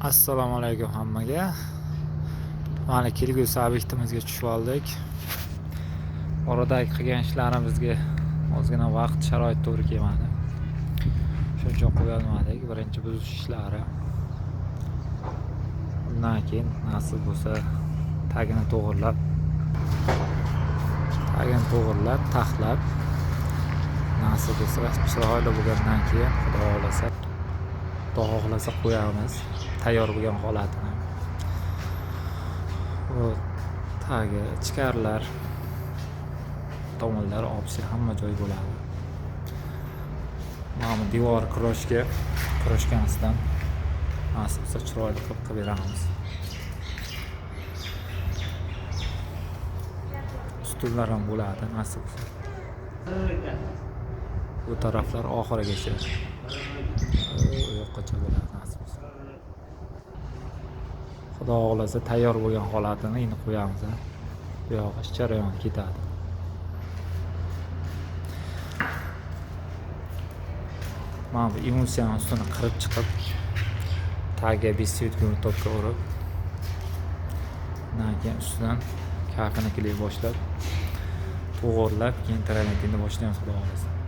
Assalomu alaykum hammaga. Mana kelgusi obyektimizga tushib oldik. Oradagi qilgan ishlarimizga ozgina vaqt sharoit to'g'ri kelmadi. Shuncha qo'yolmadik. Birinchi buzish ishlari. Undan keyin nasib bo'lsa tagini to'g'irlab, taxlab, nasib bo'lsa chiroyli bo'lgandan keyin Xudo xohlasa qo'yamiz tayyor bo'lgan holatini. Bu tagi, ichkarilar, tomonlar, opsi hamma joy bo'ladi. Mana devor kurashganisidan nasib bo'lsa chiroyli qilib beramiz. Stullar ham bo'ladi nasib bo'lsa. Bu taraflar oxirigacha yo'qqacha bo'ladi nasib bo'lsa. Xudo xohlasa tayyor bo'lgan holatini endi qo'yamiz. Bu yog'i jarayon ketadi. Mana bu emulsiyani ustini qirib chiqib, tagiga besiyotgan topga urib, undan keyin ustidan kafini kley boshlab, to'g'irlab, keyin traventinni boshlaymiz xudo xohlasa.